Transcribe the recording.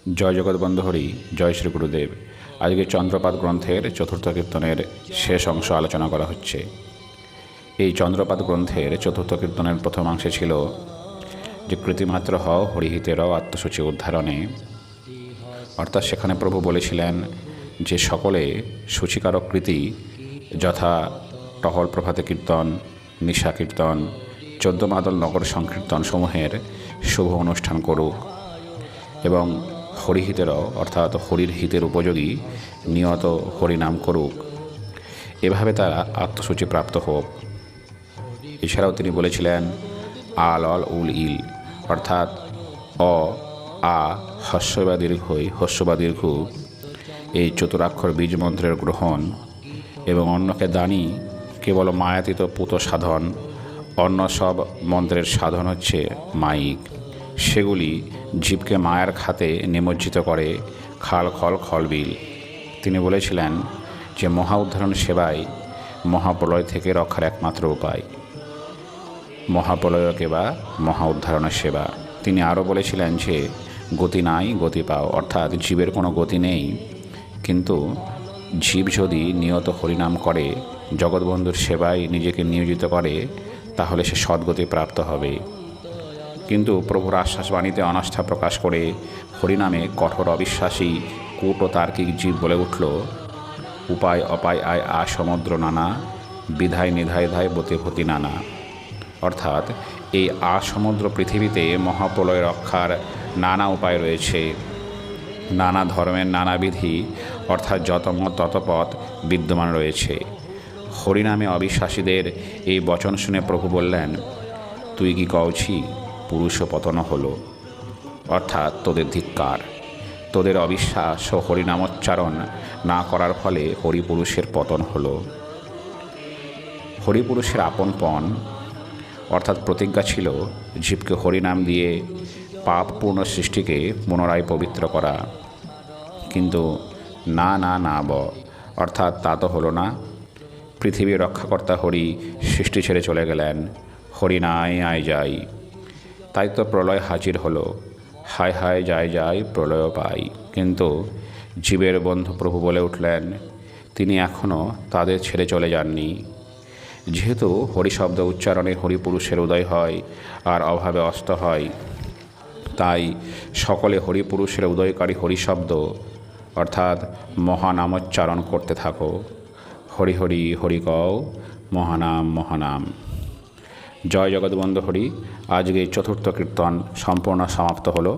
জয় জগৎবন্ধু হরি, জয় শ্রী গুরুদেব। আজকে চন্দ্রপাদ গ্রন্থের চতুর্থ কীর্তনের শেষ অংশ আলোচনা করা হচ্ছে। এই চন্দ্রপাদ গ্রন্থের চতুর্থ কীর্তনের প্রথমাংশে ছিল যে কৃতিমাত্র হও হরিহিতেরও আত্মসূচি উদ্ধারণে, অর্থাৎ সেখানে প্রভু বলেছিলেন যে সকলে সূচিকারক কৃতি যথা টহল প্রভাতে কীর্তন, নিশা কীর্তন, 14 মাদল নগর সংকীর্তন সমূহের শুভ অনুষ্ঠান করুক এবং হরিহিতেরও অর্থাৎ হরির হিতের উপযোগী নিয়ত হরিনাম করুক, এভাবে তারা আত্মসূচি প্রাপ্ত হোক। এছাড়াও তিনি বলেছিলেন আল অল উল ইল, অর্থাৎ অ আ হস্য বা দীর্ঘই, হস্য বা দীর্ঘ, এই চতুরাক্ষর বীজ মন্ত্রের গ্রহণ এবং অন্যকে দানি কেবল মায়াতীত পুত সাধন, অন্য সব মন্ত্রের সাধন হচ্ছে মায়িক। সেগুলি জীবকে মায়ার খাতে নিমজ্জিত করে খাল খল খলবিল। তিনি বলেছিলেন যে মহা উদ্ধারণ সেবাই মহাপ্রলয় থেকে রক্ষার একমাত্র উপায়, মহাপ্রলয়কে বা মহা উদ্ধারণের সেবা। তিনি আরও বলেছিলেন যে গতি নাই গতি পাও, অর্থাৎ জীবের কোনো গতি নেই, কিন্তু জীব যদি নিয়ত হরিনাম করে, জগৎবন্ধুর সেবায় নিজেকে নিয়োজিত করে, তাহলে সে সদ্গতি প্রাপ্ত হবে। কিন্তু প্রভুর আশ্বাসবাণীতে অনাস্থা প্রকাশ করে হরিনামে কঠোর অবিশ্বাসী কূট ও তার্কিক জীব বলে উঠল, উপায় অপায় আয় আ সমুদ্র নানা, বিধায় নিধায় ধায় বতে ভতি নানা। অর্থাৎ এই আসমুদ্র পৃথিবীতে মহাপ্রলয় রক্ষার নানা উপায় রয়েছে, নানা ধর্মের নানা বিধি, অর্থাৎ যতমত ততপথ বিদ্যমান রয়েছে। হরিনামে অবিশ্বাসীদের এই বচন শুনে প্রভু বললেন, তুই কি কওছি পুরুষ পতন হলো, অর্থাৎ তোদের ধিক্কার, তোদের অবিশ্বাস ও হরিনামোচ্চারণ না করার ফলে হরিপুরুষের পতন হলো। হরিপুরুষের আপনপন অর্থাৎ প্রতিজ্ঞা ছিল জীবকে হরিনাম দিয়ে পাপপূর্ণ সৃষ্টিকে পুনরায় পবিত্র করা, কিন্তু না না না অর্থাৎ তা তো হলো না। পৃথিবীর রক্ষাকর্তা হরি সৃষ্টি ছেড়ে চলে গেলেন, হরি নাই আয় যাই, তাই তো প্রলয় হাজির হলো, হায় হায় যায় যায় প্রলয় পাই। কিন্তু জীবের বন্ধু প্রভু বলে উঠলেন তিনি এখনও তাদের ছেড়ে চলে যাননি। যেহেতু হরি শব্দ উচ্চারণে হরিপুরুষের উদয় হয় আর অভাবে অস্ত হয়, তাই সকলে হরিপুরুষের উদয়কারী হরি শব্দ অর্থাৎ মহানামোচ্চারণ করতে থাকো। হরি হরি হরি কও, মহানাম মহানাম। জয় জগৎবন্ধু হরি। আজকে চতুর্থ কীর্তন সম্পূর্ণ সমাপ্ত হলো।